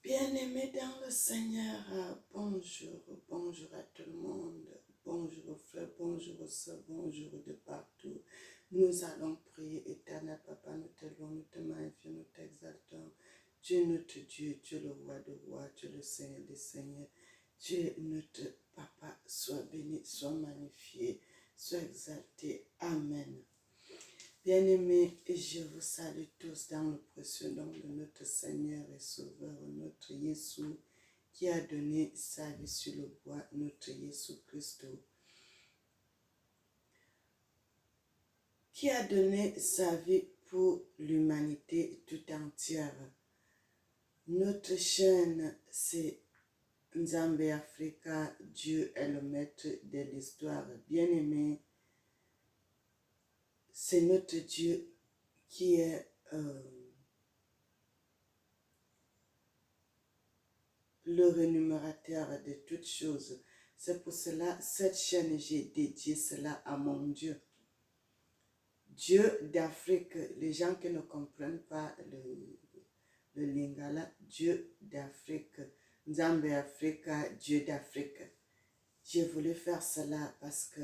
Bien-aimés dans le Seigneur, bonjour, bonjour à tout le monde, bonjour aux frères, bonjour aux sœurs, bonjour de partout. Nous allons prier, éternel Papa, nous te louons, nous te magnifions, nous t'exaltons. Dieu notre Dieu, Dieu le roi de rois, Dieu le Seigneur des seigneurs, Dieu notre Papa, sois béni, sois magnifié, sois exalté. Amen. Bien-aimés, je vous salue tous dans le précieux nom de notre Seigneur et Sauveur, notre Jésus, qui a donné sa vie sur le bois, notre Jésus-Christ, qui a donné sa vie pour l'humanité tout entière. Notre chaîne, c'est Nzambe Africa, Dieu est le maître de l'histoire. Bien-aimés, c'est notre Dieu qui est le rémunérateur de toutes choses. C'est pour cela, cette chaîne, j'ai dédié cela à mon Dieu. Dieu d'Afrique, les gens qui ne comprennent pas le lingala, Dieu d'Afrique, Nzambe Africa, Dieu d'Afrique. J'ai voulu faire cela parce que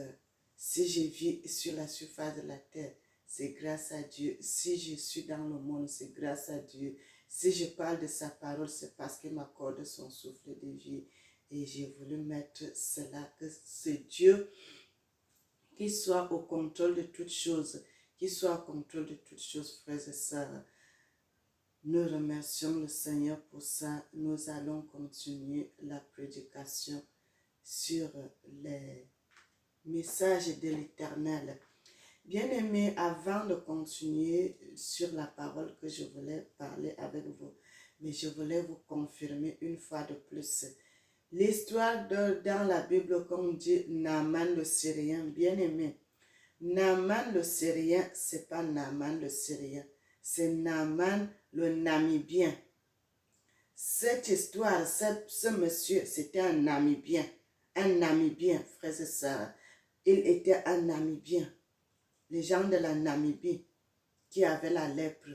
si je vis sur la surface de la terre, c'est grâce à Dieu. Si je suis dans le monde, c'est grâce à Dieu. Si je parle de sa parole, c'est parce qu'il m'accorde son souffle de vie. Et j'ai voulu mettre cela, que c'est Dieu qui soit au contrôle de toutes choses, qui soit au contrôle de toutes choses, frères et sœurs. Nous remercions le Seigneur pour ça. Nous allons continuer la prédication sur les messages de l'Éternel. Bien-aimés, avant de continuer sur la parole que je voulais parler avec vous, mais je voulais vous confirmer une fois de plus l'histoire dans la Bible, comme dit Naaman le Syrien. Bien-aimé, Naaman le Syrien, c'est pas Naaman le Syrien, c'est Naaman le Namibien. Cette histoire, ce monsieur, c'était un Namibien, frères et sœurs. Il était un Namibien. Les gens de la Namibie qui avaient la lèpre.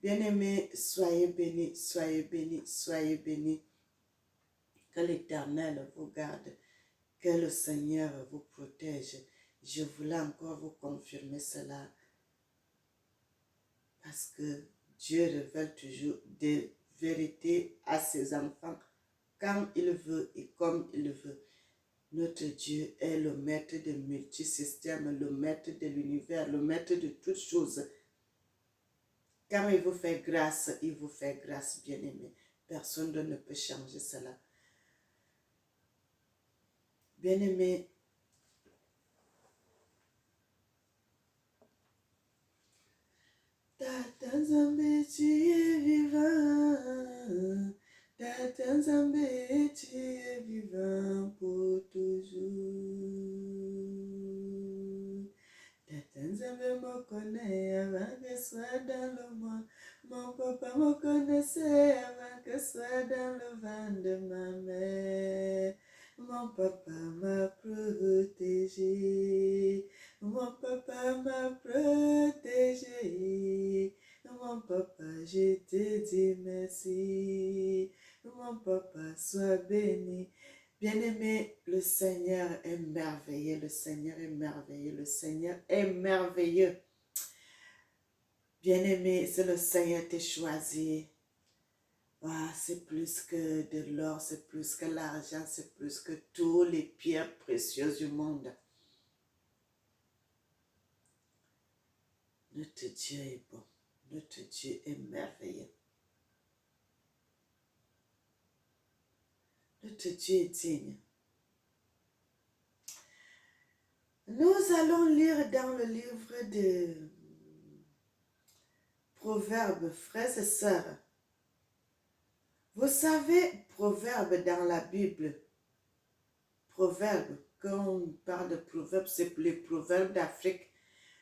Bien-aimés, soyez bénis, soyez bénis, soyez bénis. Que l'Éternel vous garde, que le Seigneur vous protège. Je voulais encore vous confirmer cela parce que Dieu révèle toujours des vérités à ses enfants quand il veut et comme il veut. Notre Dieu est le maître des multisystèmes, le maître de l'univers, le maître de toutes choses. Quand il vous fait grâce, bien-aimé. Personne ne peut changer cela. Bien-aimé, Tata Nzambe, tu es vivant. Tata Nzambe, tu es vivant pour toujours. Tata Nzambe me connaît avant que soit dans le monde. Mon papa me connaissait avant que soit dans le ventre de ma mère. Mon papa m'a protégé. Mon papa m'a protégé. Mon papa, je te dis merci. Mon papa, sois béni. Bien-aimé, le Seigneur est merveilleux, le Seigneur est merveilleux, le Seigneur est merveilleux. Bien-aimé, c'est le Seigneur qui t'a choisi. Ah, c'est plus que de l'or, c'est plus que l'argent, c'est plus que toutes les pierres précieuses du monde. Notre Dieu est bon, notre Dieu est merveilleux. Notre Dieu est digne. Nous allons lire dans le livre de Proverbes, frères et sœurs. Vous savez, Proverbes dans la Bible, Proverbes, quand on parle de Proverbes, c'est les Proverbes d'Afrique.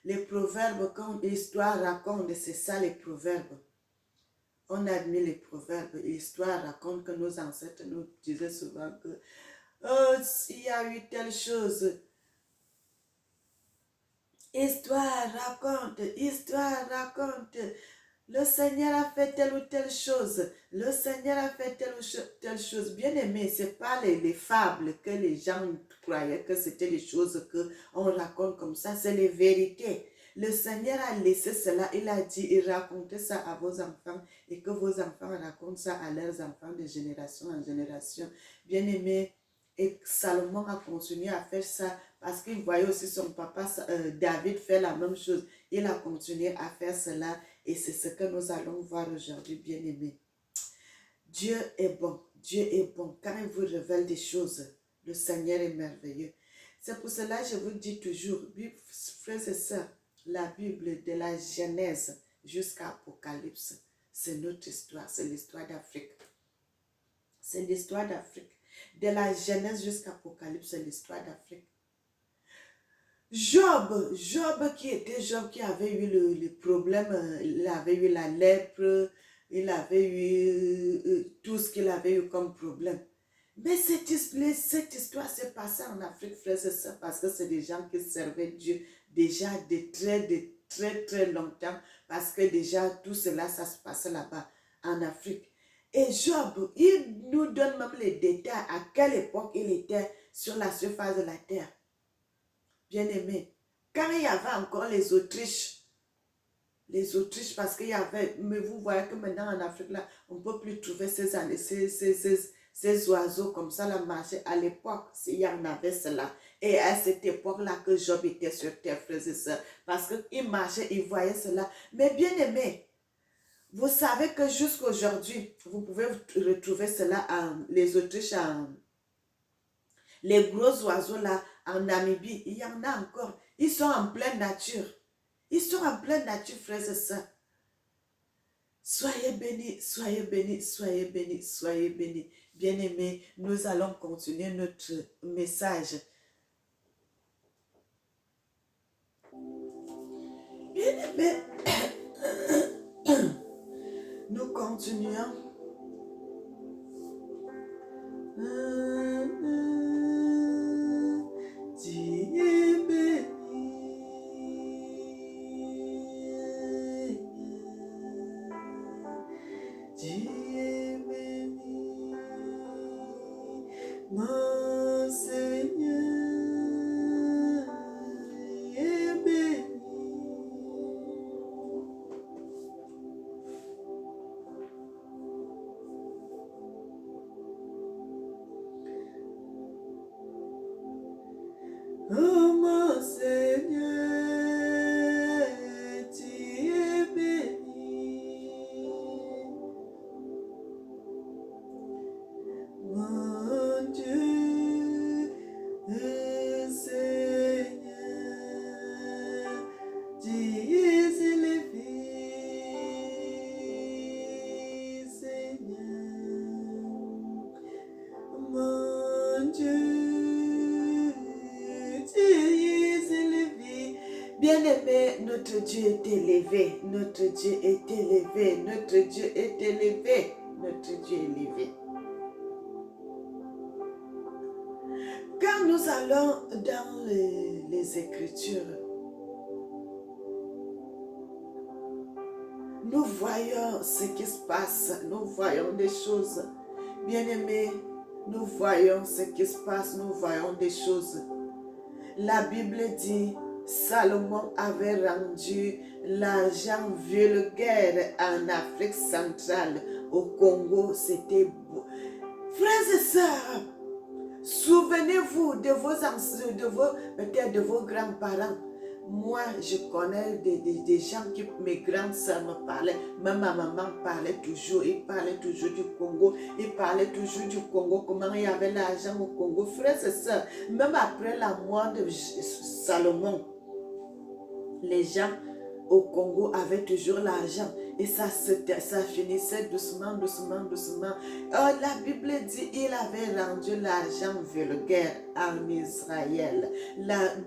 Les Proverbes, quand l'histoire raconte, c'est ça les Proverbes. On admet les Proverbes, l'histoire raconte que nos ancêtres nous disaient souvent que oh, il y a eu telle chose. Histoire raconte, Le Seigneur a fait telle ou telle chose. Le Seigneur a fait telle ou telle chose. Bien aimé, ce n'est pas les fables que les gens croyaient que c'était les choses qu'on raconte comme ça. C'est les vérités. Le Seigneur a laissé cela. Il a dit, il racontait ça à vos enfants et que vos enfants racontent ça à leurs enfants de génération en génération. Bien aimé, et Salomon a continué à faire ça parce qu'il voyait aussi son papa David faire la même chose. Il a continué à faire cela. Et c'est ce que nous allons voir aujourd'hui, bien-aimés. Dieu est bon. Dieu est bon. Quand il vous révèle des choses, le Seigneur est merveilleux. C'est pour cela que je vous dis toujours, frères et sœurs, la Bible de la Genèse jusqu'à Apocalypse, c'est notre histoire, c'est l'histoire d'Afrique. C'est l'histoire d'Afrique. De la Genèse jusqu'à Apocalypse, c'est l'histoire d'Afrique. Job qui avait eu le problème, il avait eu la lèpre, il avait eu tout ce qu'il avait eu comme problème. Mais cette histoire s'est passée en Afrique, frères et sœurs, parce que c'est des gens qui servaient Dieu déjà de très longtemps, parce que déjà tout cela, ça se passait là-bas, en Afrique. Et Job, il nous donne même les détails à quelle époque il était sur la surface de la terre. Bien-aimé, quand il y avait encore les Autriches, parce qu'il y avait, mais vous voyez que maintenant en Afrique, là, on ne peut plus trouver ces oiseaux comme ça, là, marcher. À l'époque, il y en avait cela. Et à cette époque-là que Job était sur terre, frères et sœurs, parce qu'il marchait, il voyait cela. Mais bien aimé, vous savez que jusqu'aujourd'hui, vous pouvez retrouver cela, les Autriches, les gros oiseaux là, en Namibie, il y en a encore. Ils sont en pleine nature. Ils sont en pleine nature, frères et sœurs. Soyez bénis, soyez bénis, soyez bénis, soyez bénis. Bien-aimés, nous allons continuer notre message. Bien-aimés, nous continuons. Dieu béni. Dieu béni, mon Seigneur est béni. Oh mon Seigneur, tu es béni. Mon Dieu, Seigneur, tu es élevé, Seigneur. Mon Dieu, tu es élevé. Bien-aimé, notre Dieu est élevé, notre Dieu est élevé, notre Dieu est élevé, notre Dieu est élevé. Quand nous allons dans les Écritures, nous voyons ce qui se passe, nous voyons des choses. Bien-aimés, nous voyons ce qui se passe, nous voyons des choses. La Bible dit, Salomon avait rendu l'argent vulgaire en Afrique centrale, au Congo, c'était beau. Frères et sœurs, souvenez-vous de vos ancêtres, peut-être de vos grands-parents. Moi, je connais des gens qui, mes grandes sœurs me parlaient, même ma maman parlait toujours, il parlait toujours du Congo, il parlait toujours du Congo, comment il y avait l'argent au Congo. Frères et sœurs, même après la mort de Salomon, les gens au Congo avaient toujours l'argent. Et ça finissait doucement, doucement, doucement. Oh, la Bible dit il avait rendu l'argent vulgaire en Israël.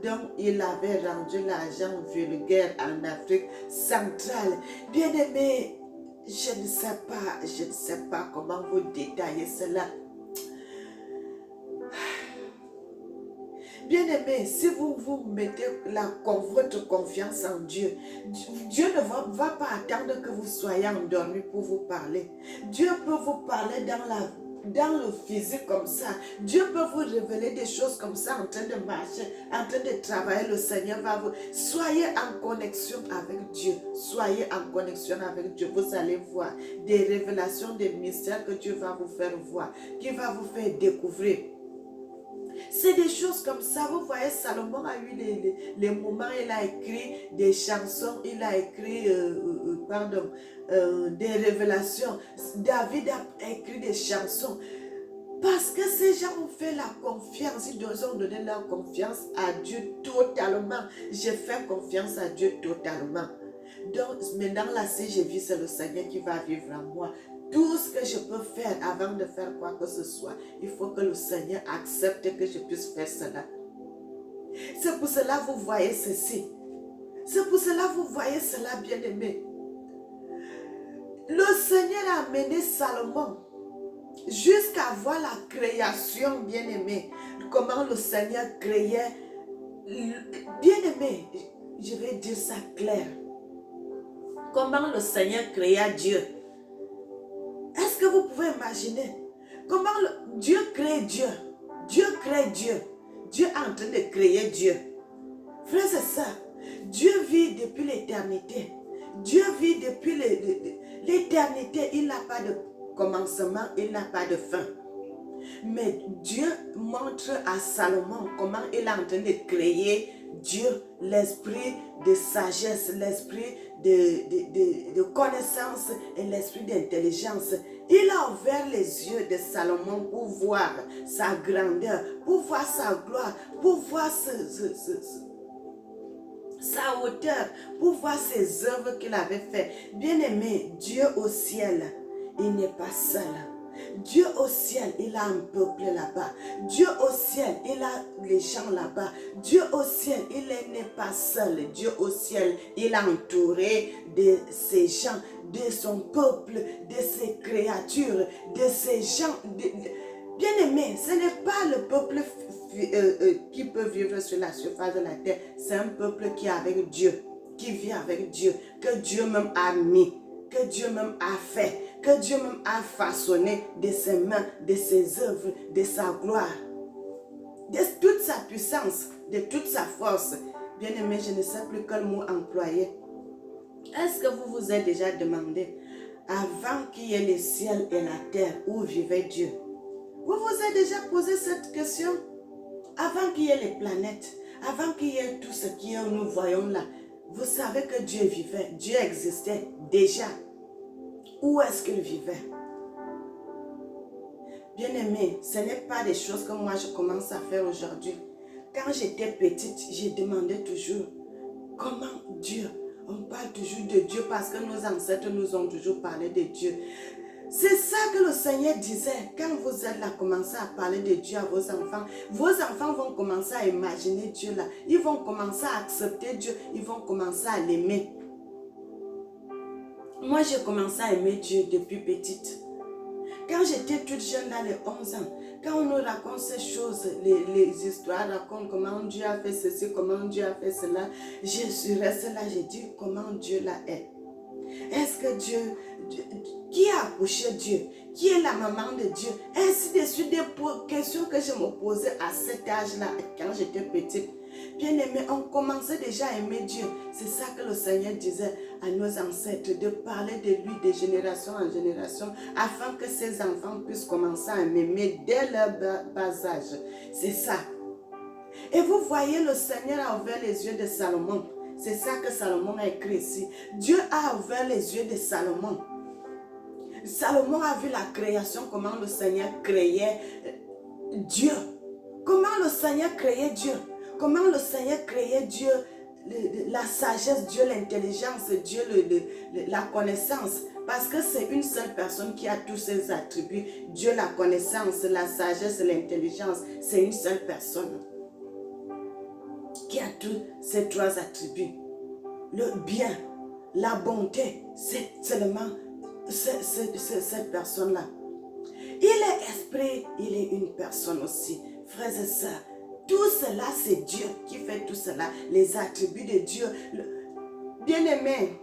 Donc, il avait rendu l'argent vulgaire en Afrique centrale. Bien-aimés, je ne sais pas comment vous détailler cela. Bien-aimé, si vous mettez votre confiance en Dieu, Dieu ne va pas attendre que vous soyez endormi pour vous parler. Dieu peut vous parler dans le physique comme ça. Dieu peut vous révéler des choses comme ça en train de marcher, en train de travailler. Le Seigneur va vous... Soyez en connexion avec Dieu. Soyez en connexion avec Dieu. Vous allez voir des révélations, des mystères que Dieu va vous faire voir, qui va vous faire découvrir. C'est des choses comme ça. Vous voyez, Salomon a eu les moments, il a écrit des chansons, il a écrit, des révélations. David a écrit des chansons. Parce que ces gens ont fait la confiance, ils ont donné leur confiance à Dieu totalement. J'ai fait confiance à Dieu totalement. Donc maintenant là, si je vis, c'est le Seigneur qui va vivre en moi. Tout ce que je peux faire avant de faire quoi que ce soit, il faut que le Seigneur accepte que je puisse faire cela. C'est pour cela que vous voyez ceci. C'est pour cela que vous voyez cela, bien-aimé. Le Seigneur a amené Salomon jusqu'à voir la création, bien-aimé. Comment le Seigneur créait. Bien-aimé, je vais dire ça clair. Comment le Seigneur créa Dieu. Est-ce que vous pouvez imaginer comment Dieu crée Dieu? Dieu crée Dieu. Dieu est en train de créer Dieu. Frère, c'est ça. Dieu vit depuis l'éternité. Dieu vit depuis l'éternité. Il n'a pas de commencement, il n'a pas de fin. Mais Dieu montre à Salomon comment il est en train de créer Dieu, l'esprit de sagesse, l'esprit de connaissance et l'esprit d'intelligence. Il a ouvert les yeux de Salomon pour voir sa grandeur, pour voir sa gloire, pour voir sa hauteur, pour voir ses œuvres qu'il avait faites. Bien-aimé, Dieu au ciel, il n'est pas seul. Dieu au ciel, il a un peuple là-bas. Dieu au ciel, il a les gens là-bas. Dieu au ciel, il n'est pas seul. Dieu au ciel, il a entouré de ses gens, de son peuple, de ses créatures, de ses gens. Bien-aimé, ce n'est pas le peuple qui peut vivre sur la surface de la terre. C'est un peuple qui est avec Dieu, qui vit avec Dieu, que Dieu même a mis, que Dieu même a fait, que Dieu même a façonné de ses mains, de ses œuvres, de sa gloire, de toute sa puissance, de toute sa force. Bien-aimé, je ne sais plus quel mot employer. Est-ce que vous vous êtes déjà demandé, avant qu'il y ait le ciel et la terre, où vivait Dieu? Vous vous êtes déjà posé cette question? Avant qu'il y ait les planètes, avant qu'il y ait tout ce que nous voyons là, vous savez que Dieu vivait, Dieu existait déjà. Où est-ce qu'il vivait? Bien-aimé, ce n'est pas des choses que moi je commence à faire aujourd'hui. Quand j'étais petite, j'ai demandé toujours, comment Dieu? On parle toujours de Dieu parce que nos ancêtres nous ont toujours parlé de Dieu. C'est ça que le Seigneur disait. Quand vous êtes là, commencez à parler de Dieu à vos enfants vont commencer à imaginer Dieu là. Ils vont commencer à accepter Dieu. Ils vont commencer à l'aimer. Moi, j'ai commencé à aimer Dieu depuis petite. Quand j'étais toute jeune, dans les 11 ans, quand on nous raconte ces choses, les histoires racontent comment Dieu a fait ceci, comment Dieu a fait cela, je suis restée là, j'ai dit comment Dieu là est. Est-ce que Dieu, qui a accouché Dieu? Qui est la maman de Dieu? Ainsi de suite, des questions que je me posais à cet âge-là, quand j'étais petite. Bien aimé, on commençait déjà à aimer Dieu. C'est ça que le Seigneur disait à nos ancêtres, de parler de lui de génération en génération, afin que ses enfants puissent commencer à m'aimer dès leur bas âge. C'est ça. Et vous voyez, le Seigneur a ouvert les yeux de Salomon. C'est ça que Salomon a écrit ici. Dieu a ouvert les yeux de Salomon. Salomon a vu la création, comment le Seigneur créait Dieu. Comment le Seigneur créait Dieu. Comment le Seigneur créait Dieu, la sagesse, Dieu l'intelligence, Dieu la connaissance. Parce que c'est une seule personne qui a tous ces attributs. Dieu la connaissance, la sagesse, l'intelligence. C'est une seule personne qui a tous ces trois attributs. Le bien, la bonté, c'est seulement cette personne-là. Il est esprit, il est une personne aussi. Frères et sœurs, Tout cela, c'est Dieu qui fait tout cela. Les attributs de Dieu. Bien-aimé,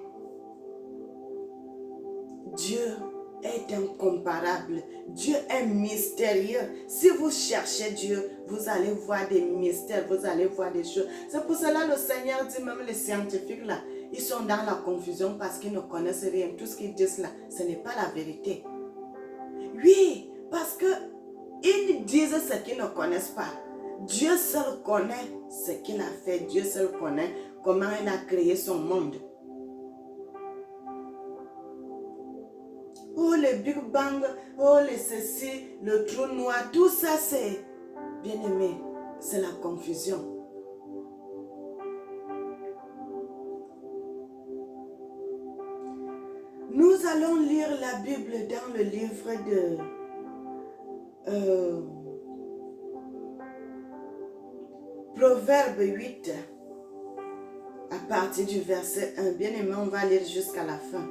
Dieu est incomparable. Dieu est mystérieux. Si vous cherchez Dieu, vous allez voir des mystères, vous allez voir des choses. C'est pour cela que le Seigneur dit, même les scientifiques là, ils sont dans la confusion parce qu'ils ne connaissent rien. Tout ce qu'ils disent là, ce n'est pas la vérité. Oui, parce que ils disent ce qu'ils ne connaissent pas. Dieu seul connaît ce qu'il a fait. Dieu seul connaît comment il a créé son monde. Oh, le Big Bang, oh, le ceci, le trou noir, tout ça c'est, bien aimé, c'est la confusion. Nous allons lire la Bible dans le livre de Proverbe 8, à partir du verset 1. Bien aimé, on va lire jusqu'à la fin.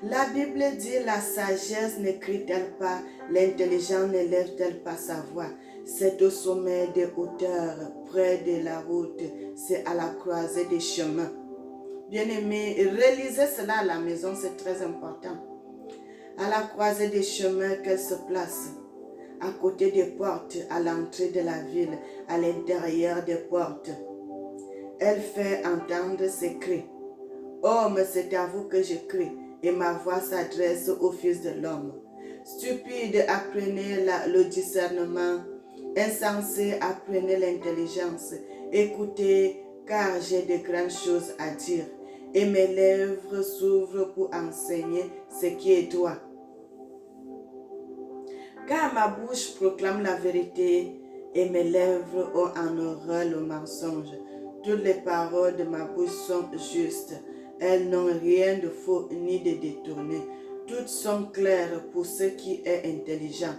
La Bible dit, la sagesse ne crie-t-elle pas, l'intelligence ne lève-t-elle pas sa voix? C'est au sommet des hauteurs, près de la route, c'est à la croisée des chemins. Bien-aimés, relisez cela à la maison, c'est très important. À la croisée des chemins qu'elle se place, à côté des portes, à l'entrée de la ville, à l'intérieur des portes. Elle fait entendre ses cris. Homme, c'est à vous que je crie, et ma voix s'adresse au Fils de l'homme. Stupide, apprenez le discernement. Insensé, apprenez l'intelligence. Écoutez, car j'ai de grandes choses à dire, et mes lèvres s'ouvrent pour enseigner ce qui est droit. Car ma bouche proclame la vérité, et mes lèvres ont en horreur le mensonge. Toutes les paroles de ma bouche sont justes. Elles n'ont rien de faux ni de détourné. Toutes sont claires pour ceux qui est intelligent.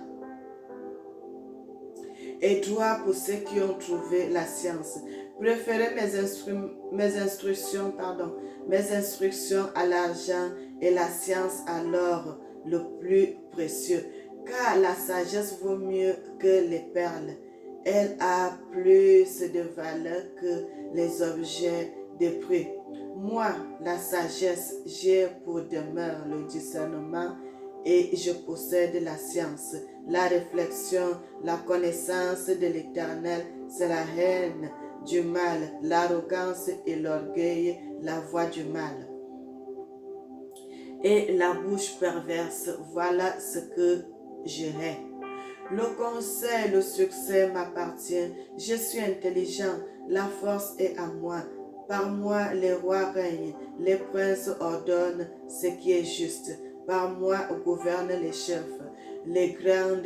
Et droit pour ceux qui ont trouvé la science. Préférez mes instructions à l'argent et la science à l'or le plus précieux. Car la sagesse vaut mieux que les perles. Elle a plus de valeur que les objets de prix. Moi, la sagesse, j'ai pour demeure le discernement et je possède la science, la réflexion, la connaissance de l'Éternel, c'est la haine du mal, l'arrogance et l'orgueil, la voix du mal. Et la bouche perverse, voilà ce que je hais. Le conseil, le succès m'appartient. Je suis intelligent, la force est à moi. Par moi, les rois règnent, les princes ordonnent ce qui est juste. Par moi gouvernent les chefs, les grands,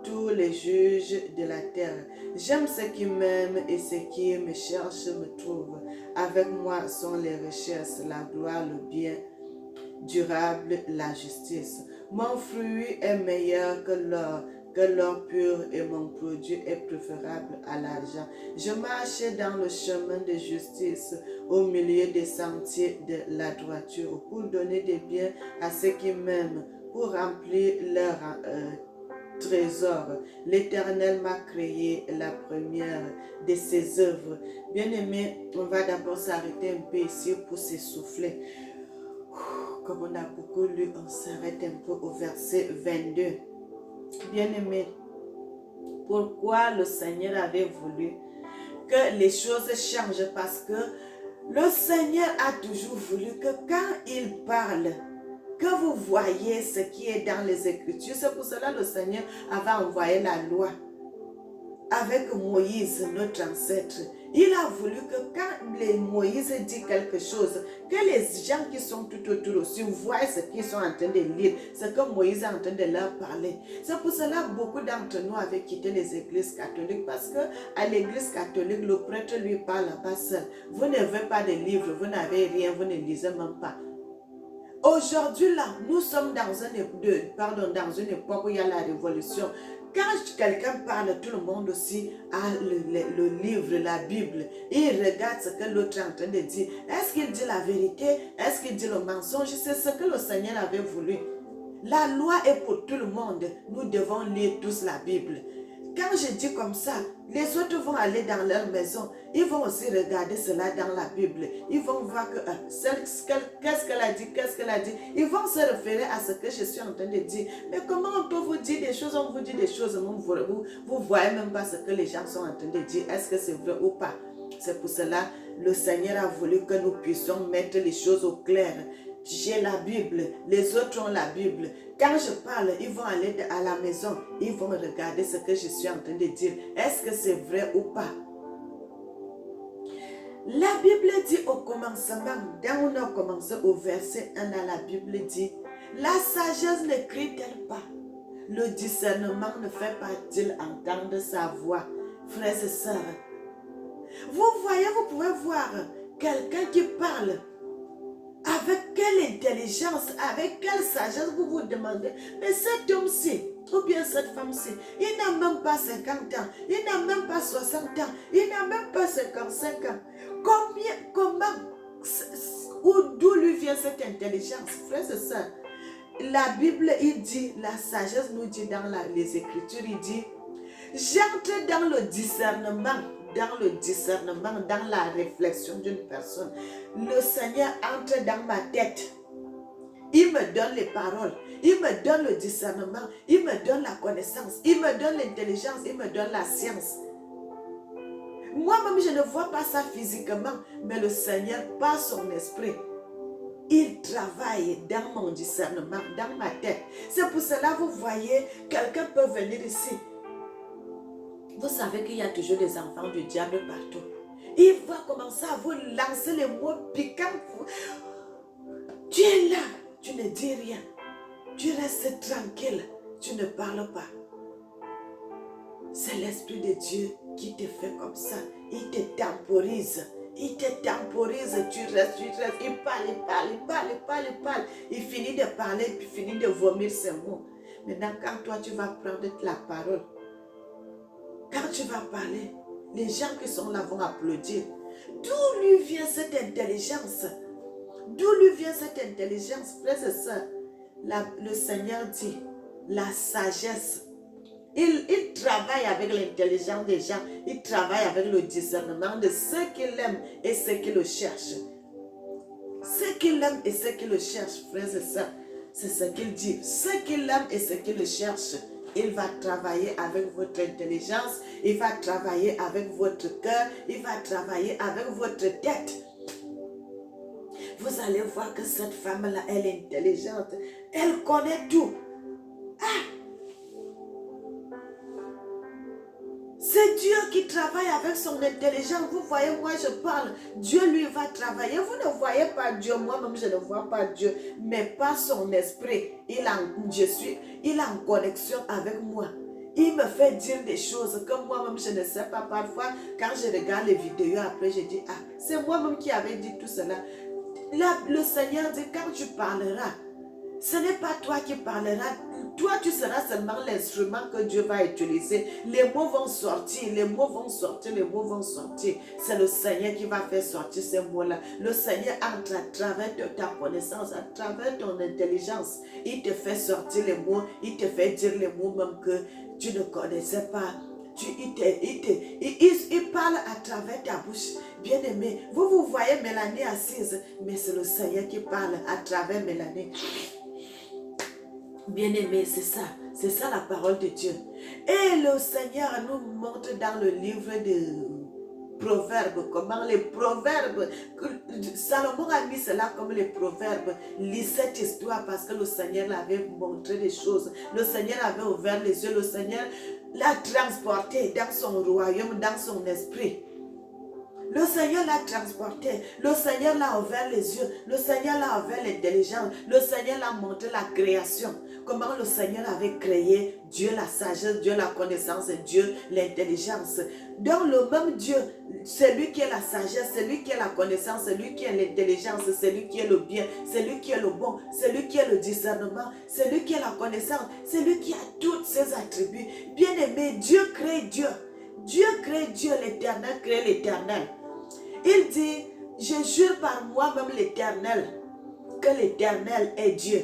tous les juges de la terre. J'aime ceux qui m'aiment et ceux qui me cherchent me trouvent. Avec moi sont les richesses, la gloire, le bien durable, la justice. Mon fruit est meilleur que l'or pur et mon produit est préférable à l'argent. Je marche dans le chemin de justice au milieu des sentiers de la droiture pour donner des biens à ceux qui m'aiment, pour remplir leur trésor. L'Éternel m'a créé la première de ses œuvres. Bien-aimés, on va d'abord s'arrêter un peu ici pour s'essouffler. Comme on a beaucoup lu, on s'arrête un peu au verset 22. Bien-aimé, pourquoi le Seigneur avait voulu que les choses changent? Parce que le Seigneur a toujours voulu que quand il parle, que vous voyez ce qui est dans les Écritures. C'est pour cela que le Seigneur avait envoyé la loi avec Moïse, notre ancêtre. Il a voulu que quand Moïse dit quelque chose, que les gens qui sont tout autour aussi voient ce qu'ils sont en train de lire, ce que Moïse est en train de leur parler. C'est pour cela que beaucoup d'entre nous avaient quitté les églises catholiques, parce que à l'église catholique, le prêtre lui parle là-bas seul. Vous n'avez pas de livre, vous n'avez rien, vous ne lisez même pas. Aujourd'hui, là, nous sommes dans une époque où il y a la révolution. Quand quelqu'un parle, tout le monde aussi a le livre, la Bible. Il regarde ce que l'autre est en train de dire. Est-ce qu'il dit la vérité? Est-ce qu'il dit le mensonge? C'est ce que le Seigneur avait voulu. La loi est pour tout le monde. Nous devons lire tous la Bible. quand je dis comme ça, les autres vont aller dans leur maison. Ils vont aussi regarder cela dans la Bible. Ils vont voir que qu'est-ce qu'elle a dit, qu'est-ce qu'elle a dit. Ils vont se référer à ce que je suis en train de dire. Mais comment on peut vous dire des choses, on vous dit des choses, vous voyez même pas ce que les gens sont en train de dire. Est-ce que c'est vrai ou pas? C'est pour cela le Seigneur a voulu que nous puissions mettre les choses au clair. J'ai la Bible, les autres ont la Bible. Quand je parle, ils vont aller à la maison, ils vont regarder ce que je suis en train de dire. Est-ce que c'est vrai ou pas? La Bible dit au commencement, dès on a commencé au verset 1 dans la Bible dit, la sagesse ne crie-t-elle pas? Le discernement ne fait pas-il entendre sa voix? Frères et sœurs, vous voyez, vous pouvez voir quelqu'un qui parle. Avec quelle intelligence, avec quelle sagesse vous vous demandez, mais cet homme-ci, ou bien cette femme-ci, il n'a même pas 50 ans, il n'a même pas 60 ans, il n'a même pas 55 ans. Comment, d'où lui vient cette intelligence, frères et sœurs? La Bible, il dit, la sagesse nous dit dans les Écritures, il dit, j'entre dans le discernement, dans la réflexion d'une personne. Le Seigneur entre dans ma tête. Il me donne les paroles. Il me donne le discernement. Il me donne la connaissance. Il me donne l'intelligence. Il me donne la science. Moi-même, je ne vois pas ça physiquement. Mais le Seigneur, par son esprit, il travaille dans mon discernement, dans ma tête. C'est pour cela, vous voyez, quelqu'un peut venir ici. Vous savez qu'il y a toujours des enfants du diable partout. Il va commencer à vous lancer les mots piquants. Tu es là, tu ne dis rien. Tu restes tranquille, tu ne parles pas. C'est l'Esprit de Dieu qui te fait comme ça. Il te temporise. Il te temporise, tu restes. Il parle. Il finit de parler, puis finit de vomir ses mots. Maintenant, quand toi, tu vas prendre la parole, quand tu vas parler, les gens qui sont là vont applaudir. D'où lui vient cette intelligence? D'où lui vient cette intelligence, frères et sœurs? Le Seigneur dit, la sagesse. Il travaille avec l'intelligence des gens. Il travaille avec le discernement de ceux qu'il aime et ceux qui le cherchent. Ceux qu'il aime et ceux qui le cherchent, frères et sœurs, c'est ce qu'il dit. Ceux qu'il aime et ceux qui le cherchent. Il va travailler avec votre intelligence, il va travailler avec votre cœur, il va travailler avec votre tête. Vous allez voir que cette femme-là, elle est intelligente. Elle connaît tout. C'est Dieu qui travaille avec son intelligence. Vous voyez, moi je parle. Dieu lui va travailler. Vous ne voyez pas Dieu. Moi-même, je ne vois pas Dieu. Mais par son esprit, il est en connexion avec moi. Il me fait dire des choses que moi-même, je ne sais pas. Parfois, quand je regarde les vidéos, après, je dis, ah, c'est moi-même qui avais dit tout cela. Là, le Seigneur dit, quand tu parleras, ce n'est pas toi qui parleras. Toi, tu seras seulement l'instrument que Dieu va utiliser. Les mots vont sortir, les mots vont sortir. C'est le Seigneur qui va faire sortir ces mots-là. Le Seigneur entre à travers ta connaissance, à travers ton intelligence. Il te fait sortir les mots, il te fait dire les mots même que tu ne connaissais pas. Il parle à travers ta bouche. Bien-aimé, vous voyez Mélanie assise, mais c'est le Seigneur qui parle à travers Mélanie. Bien-aimé, c'est ça la parole de Dieu. Et le Seigneur nous montre dans le livre de Proverbes, comment les proverbes, Salomon a mis cela comme les proverbes. Lis cette histoire parce que le Seigneur l'avait montré des choses. Le Seigneur avait ouvert les yeux, le Seigneur l'a transporté dans son royaume, dans son esprit. Le Seigneur l'a transporté, le Seigneur l'a ouvert les yeux, le Seigneur l'a ouvert l'intelligence, le Seigneur l'a montré la création. Comment le Seigneur avait créé Dieu la sagesse, Dieu la connaissance, Dieu l'intelligence. Donc le même Dieu, c'est lui qui est la sagesse, c'est lui qui est la connaissance, c'est lui qui est l'intelligence, c'est lui qui est le bien, c'est lui qui est le bon, c'est lui qui est le discernement, c'est lui qui est la connaissance, c'est lui qui a tous ses attributs. Bien-aimé, Dieu crée Dieu. Dieu crée Dieu, l'Éternel crée l'Éternel. Il dit, je jure par moi-même l'Éternel, que l'Éternel est Dieu.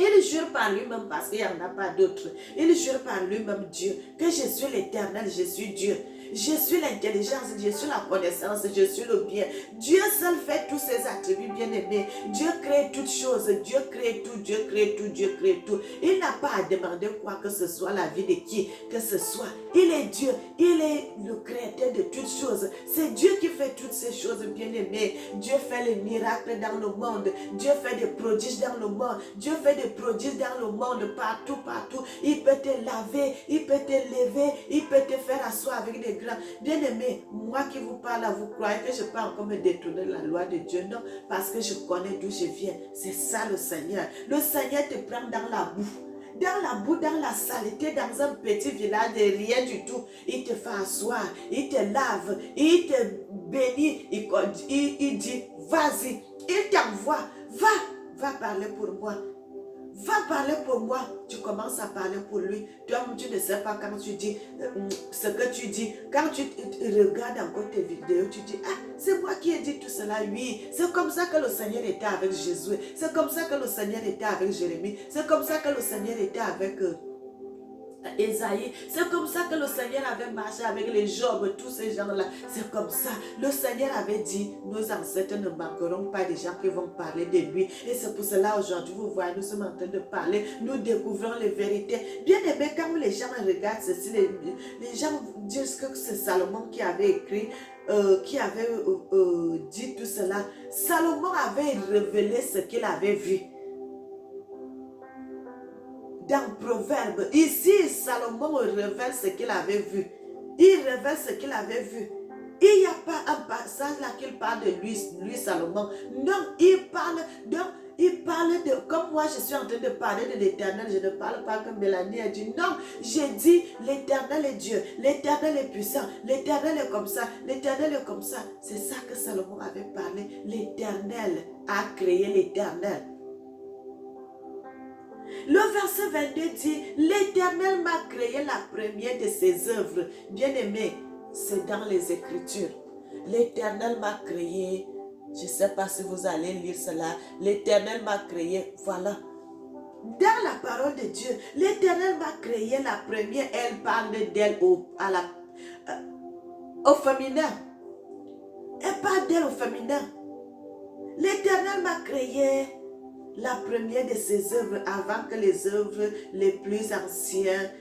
Il jure par lui-même parce qu'il n'y en a pas d'autre. Il jure par lui-même Dieu que je suis l'Éternel, je suis Dieu. Je suis l'intelligence, je suis la connaissance, je suis le bien. Dieu seul fait tous ses attributs bien-aimés. Dieu crée toutes choses, Dieu crée tout, Dieu crée tout, Dieu crée tout. Il n'a pas à demander quoi que ce soit la vie de qui que ce soit. Il est Dieu, il est le créateur de toutes choses. C'est Dieu qui fait toutes ces choses bien-aimées. Dieu fait les miracles dans le monde. Dieu fait des prodiges dans le monde. Dieu fait des prodiges dans le monde, partout, partout. Il peut te laver, il peut te lever, il peut te faire asseoir avec des grands. Bien-aimé, moi qui vous parle, vous croyez que je peux encore me détourner de la loi de Dieu? Non, parce que je connais d'où je viens. C'est ça le Seigneur. Le Seigneur te prend dans la boue. Dans la boue, dans la saleté, dans un petit village de rien du tout. Il te fait asseoir, il te lave, il te bénit. Il dit, vas-y, il t'envoie, va parler pour moi. Va parler pour moi. Tu commences à parler pour lui. Toi-même, tu ne sais pas quand tu dis ce que tu dis. Quand tu regardes encore tes vidéos, tu dis, ah, c'est moi qui ai dit tout cela. Oui, c'est comme ça que le Seigneur était avec Jésus. C'est comme ça que le Seigneur était avec Jérémie. C'est comme ça que le Seigneur était avec Esaïe. C'est comme ça que le Seigneur avait marché avec les Job, tous ces gens-là. C'est comme ça. Le Seigneur avait dit, nos ancêtres ne manqueront pas des gens qui vont parler de lui. Et c'est pour cela aujourd'hui, vous voyez, nous sommes en train de parler. Nous découvrons les vérités. Bien aimé, quand les gens regardent ceci, les gens disent que c'est Salomon qui avait écrit, qui avait dit tout cela. Salomon avait révélé ce qu'il avait vu. Dans Proverbe, ici, Salomon révèle ce qu'il avait vu. Il révèle ce qu'il avait vu. Il n'y a pas un passage là qu'il parle de lui, Salomon. Non, il parle de, comme moi je suis en train de parler de l'Éternel, je ne parle pas comme Mélanie a dit. Non, j'ai dit l'Éternel est Dieu, l'Éternel est puissant, l'Éternel est comme ça, l'Éternel est comme ça. C'est ça que Salomon avait parlé. L'Éternel a créé l'Éternel. Le verset 22 dit, l'Éternel m'a créé la première de ses œuvres. Bien-aimé, c'est dans les Écritures. L'Éternel m'a créé. Je ne sais pas si vous allez lire cela. L'Éternel m'a créé. Voilà. Dans la parole de Dieu, l'Éternel m'a créé la première. Elle parle d'elle au féminin. Elle parle d'elle au féminin. L'Éternel m'a créé la première de ses œuvres avant que les œuvres les plus anciennes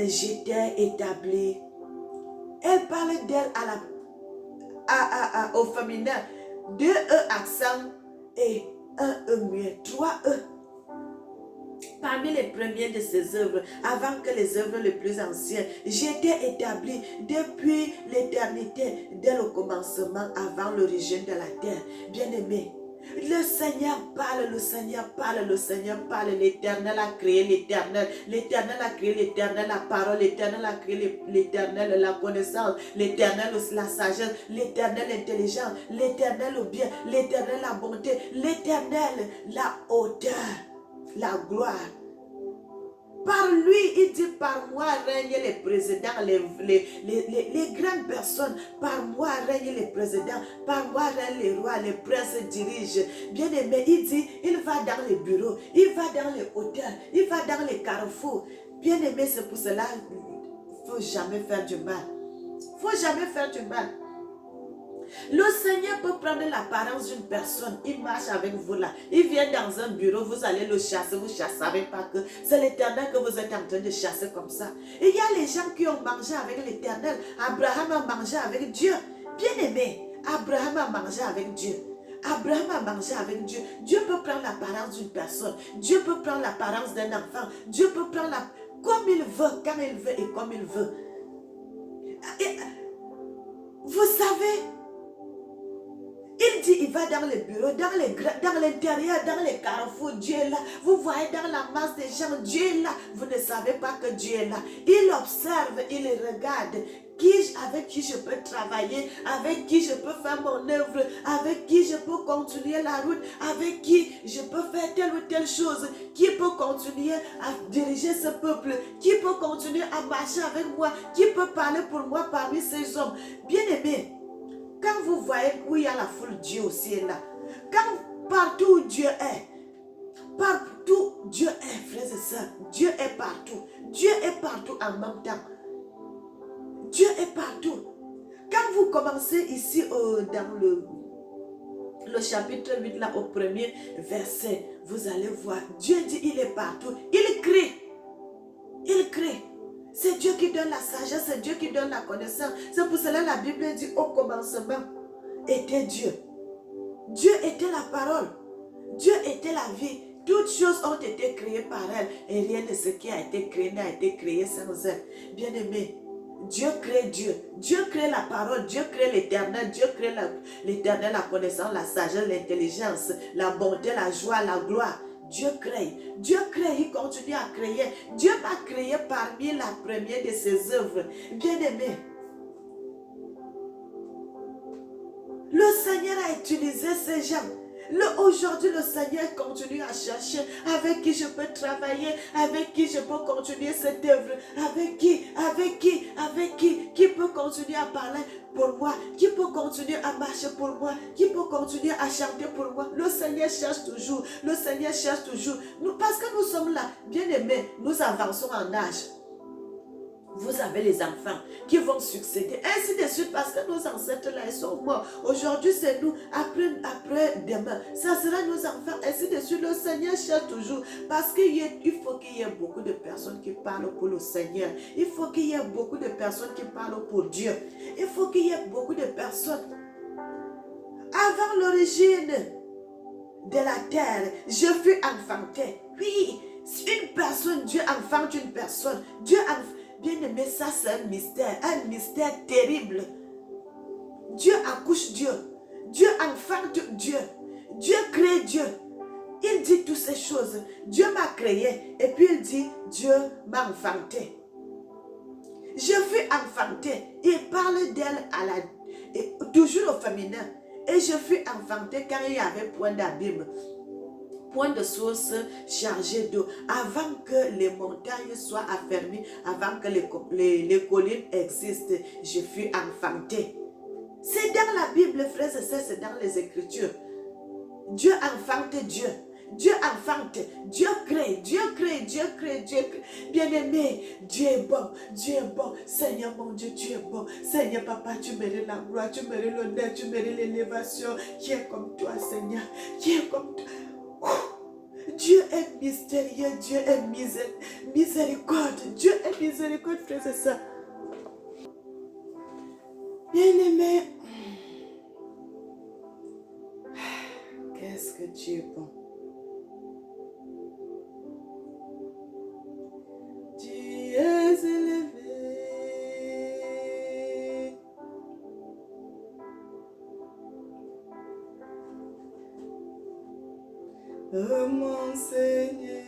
j'étais établies. Elle parle d'elle au féminin. 2 E accent et 1 E muet. 3 E. Parmi les premières de ses œuvres, avant que les œuvres les plus anciennes, j'étais établi depuis l'éternité, dès le commencement, avant l'origine de la terre. Bien-aimé, le Seigneur parle, le Seigneur parle, le Seigneur parle. L'Éternel a créé l'Éternel. L'Éternel a créé l'Éternel, la parole. L'Éternel a créé l'Éternel, la connaissance. L'Éternel, la sagesse. L'Éternel, l'intelligence. L'Éternel, le bien. L'Éternel, la bonté. L'Éternel, la hauteur, la gloire. Par lui, il dit, par moi règnent les présidents, les grandes personnes. Par moi règnent les présidents. Par moi règnent les rois, les princes dirigent. Bien aimé, il dit, il va dans les bureaux, il va dans les hôtels, il va dans les carrefours. Bien aimé, c'est pour cela qu'il ne faut jamais faire du mal. Il ne faut jamais faire du mal. Le Seigneur peut prendre l'apparence d'une personne. Il marche avec vous là. Il vient dans un bureau, vous allez le chasser. Vous ne savez pas que c'est l'Éternel que vous êtes en train de chasser comme ça. Et il y a les gens qui ont mangé avec l'Éternel. Abraham a mangé avec Dieu. Bien aimé, Abraham a mangé avec Dieu. Abraham a mangé avec Dieu. Dieu peut prendre l'apparence d'une personne. Dieu peut prendre l'apparence d'un enfant. Dieu peut prendre comme il veut, quand il veut et comme il veut. Et, vous savez, il dit, il va dans les bureaux, dans l'intérieur, dans les carrefours, Dieu est là. Vous voyez dans la masse des gens, Dieu est là. Vous ne savez pas que Dieu est là. Il observe, il regarde. Avec qui je peux travailler, avec qui je peux faire mon œuvre, avec qui je peux continuer la route, avec qui je peux faire telle ou telle chose, qui peut continuer à diriger ce peuple, qui peut continuer à marcher avec moi, qui peut parler pour moi parmi ces hommes. Bien aimé, quand vous voyez où il y a la foule, Dieu aussi est là. Quand partout où Dieu est, Partout, Dieu est, frères et sœurs. Dieu est partout. Dieu est partout en même temps. Dieu est partout. Quand vous commencez ici dans le chapitre 8, là, au premier verset, vous allez voir, Dieu dit, il est partout. Il crie. Il crie. C'est Dieu qui donne la sagesse, c'est Dieu qui donne la connaissance. C'est pour cela que la Bible dit, au commencement était Dieu. Dieu était la parole. Dieu était la vie. Toutes choses ont été créées par elle. Et rien de ce qui a été créé n'a été créé sans elle. Bien-aimé, Dieu crée Dieu. Dieu crée la parole. Dieu crée l'éternel. Dieu crée l'éternel, la connaissance, la sagesse, l'intelligence, la bonté, la joie, la gloire. Dieu crée. Dieu crée, il continue à créer. Dieu m'a créé parmi la première de ses œuvres. Bien-aimé, le Seigneur a utilisé ces gens. Aujourd'hui, le Seigneur continue à chercher avec qui je peux travailler, avec qui je peux continuer cette œuvre, avec qui peut continuer à parler pour moi, qui peut continuer à marcher pour moi, qui peut continuer à chanter pour moi. Le Seigneur cherche toujours, le Seigneur cherche toujours. Parce que nous sommes là, bien aimés, nous avançons en âge. Vous avez les enfants qui vont succéder, ainsi de suite, parce que nos ancêtres là, ils sont morts. Aujourd'hui, c'est nous, après demain, ça sera nos enfants, ainsi de suite. Le Seigneur cherche toujours, parce qu'il faut qu'il y ait beaucoup de personnes qui parlent pour le Seigneur. Il faut qu'il y ait beaucoup de personnes qui parlent pour Dieu. Il faut qu'il y ait beaucoup de personnes. Avant l'origine de la terre, je fus enfanté. Oui, une personne, Dieu enfante une personne. Dieu enfante. Bien aimé, ça c'est un mystère terrible. Dieu accouche Dieu. Dieu enfante Dieu. Dieu crée Dieu. Il dit toutes ces choses. Dieu m'a créé et puis il dit, Dieu m'a enfanté. Je fus enfanté. Il parle d'elle toujours au féminin. Et je fus enfanté quand il y avait point d'abîme, point de source chargée d'eau, avant que les montagnes soient affermies, avant que les collines existent, je fus enfanté. C'est dans la Bible, frères et sœurs, c'est dans les Écritures. Dieu enfante Dieu. Dieu enfante, Dieu crée, Dieu crée, Dieu crée, Dieu crée. Bien-aimé, Dieu est bon, Seigneur mon Dieu, tu es bon. Seigneur Papa, tu mérites la gloire, tu mérites l'honneur, tu mérites l'élévation. Qui est comme toi, Seigneur, qui est comme toi. Dieu est mystérieux, Dieu est miséricorde, Dieu est miséricorde, frères et sœurs. Bien-aimé, qu'est-ce que Dieu est bon. Dieu est élevé. Oh mon Seigneur,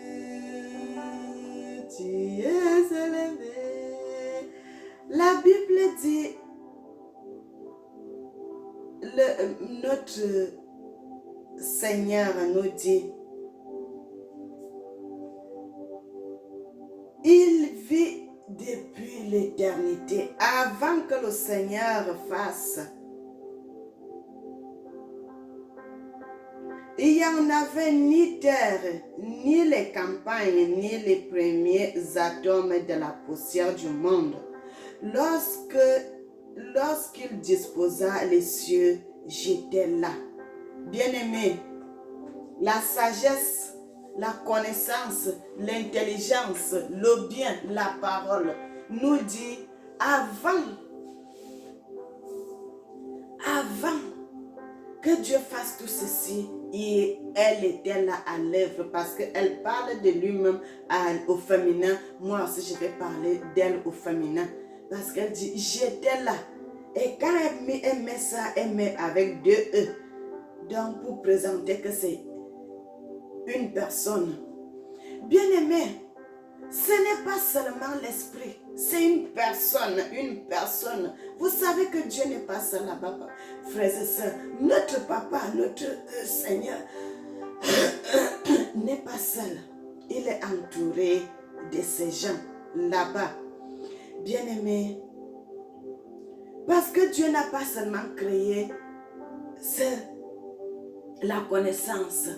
tu es élevé. La Bible dit, notre Seigneur nous dit, il vit depuis l'éternité, avant que le Seigneur fasse. Il n'y en avait ni terre, ni les campagnes, ni les premiers atomes de la poussière du monde. Lorsqu'il disposa les cieux, j'étais là. Bien-aimé, la sagesse, la connaissance, l'intelligence, le bien, la parole nous dit avant que Dieu fasse tout ceci, et elle était là à l'œuvre, parce qu'elle parle de lui-même au féminin. Moi aussi, je vais parler d'elle au féminin. Parce qu'elle dit, j'étais là. Et quand elle met ça, elle met avec 2 E. Donc, pour présenter que c'est une personne. Bien-aimé, ce n'est pas seulement l'esprit. C'est une personne, une personne. Vous savez que Dieu n'est pas seul là-bas, frères et sœurs. Notre papa, notre Seigneur n'est pas seul. Il est entouré de ces gens là-bas. Bien-aimés, parce que Dieu n'a pas seulement créé la connaissance,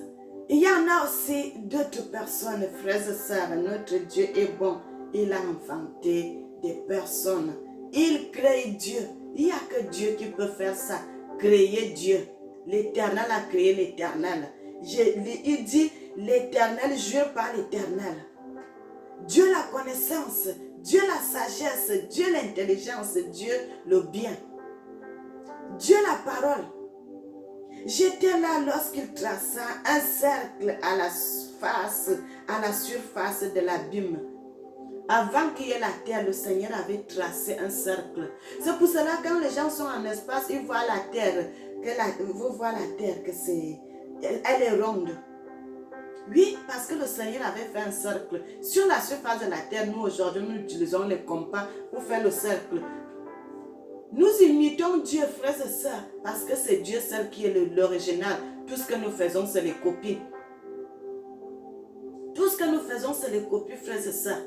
Il y en a aussi d'autres personnes, frères et sœurs. Notre Dieu est bon. Il a inventé des personnes. Il crée Dieu. Il n'y a que Dieu qui peut faire ça. Créer Dieu. L'Éternel a créé l'Éternel. Il dit, l'Éternel jure par l'Éternel. Dieu la connaissance, Dieu la sagesse, Dieu l'intelligence, Dieu le bien. Dieu la parole. J'étais là lorsqu'il traça un cercle à la surface de l'abîme. Avant qu'il y ait la terre, le Seigneur avait tracé un cercle. C'est pour cela que quand les gens sont en espace, ils voient la terre, vous voyez la terre, que elle est ronde. Oui, parce que le Seigneur avait fait un cercle. Sur la surface de la terre, nous aujourd'hui, nous utilisons les compas pour faire le cercle. Nous imitons Dieu, frères et sœurs, parce que c'est Dieu seul qui est l'original. Tout ce que nous faisons, c'est les copies. Tout ce que nous faisons, c'est les copies, frères et sœurs.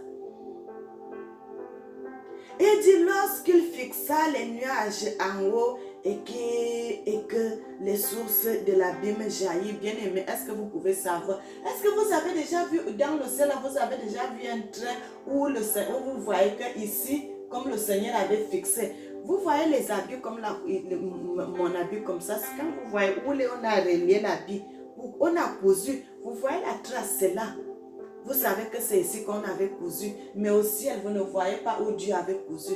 Et dit, lorsqu'il fixa les nuages en haut et que les sources de l'abîme jaillissent, bien aimé, est-ce que vous pouvez savoir? Est-ce que vous avez déjà vu dans le ciel, vous avez déjà vu un train où vous voyez que ici, comme le Seigneur avait fixé, vous voyez les habits comme mon habit comme ça, c'est quand vous voyez où on a relié l'habit, où on a cousu, vous voyez la trace, c'est là. Vous savez que c'est ici qu'on avait cousu, mais au ciel, vous ne voyez pas où Dieu avait cousu.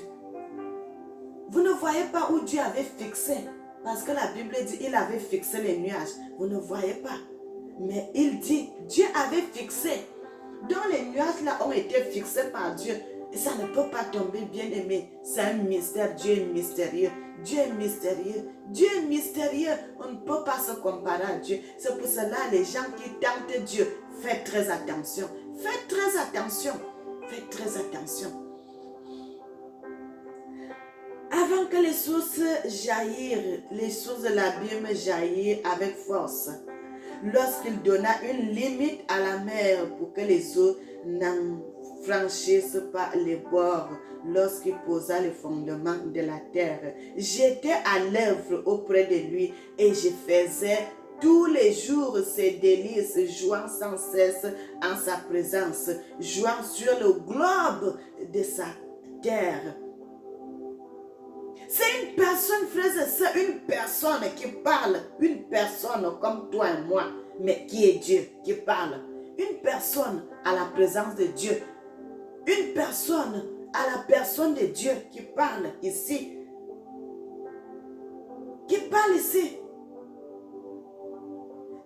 Vous ne voyez pas où Dieu avait fixé, parce que la Bible dit il avait fixé les nuages. Vous ne voyez pas, mais il dit Dieu avait fixé. Donc les nuages là ont été fixés par Dieu. Et ça ne peut pas tomber, bien aimé. C'est un mystère. Dieu est mystérieux. Dieu est mystérieux. Dieu est mystérieux. On ne peut pas se comparer à Dieu. C'est pour cela les gens qui tentent Dieu, faites très attention. Faites très attention. Faites très attention. Avant que les sources jaillirent, les sources de l'abîme jaillirent avec force. Lorsqu'il donna une limite à la mer pour que les eaux n'en franchissent pas les bords, lorsqu'il posa le fondement de la terre, j'étais à l'œuvre auprès de lui et je faisais tous les jours ses délices, jouant sans cesse en sa présence, jouant sur le globe de sa terre. C'est une personne, frères et sœurs, une personne qui parle, une personne comme toi et moi, mais qui est Dieu, qui parle. Une personne à la présence de Dieu. Une personne à la personne de Dieu qui parle ici. Qui parle ici.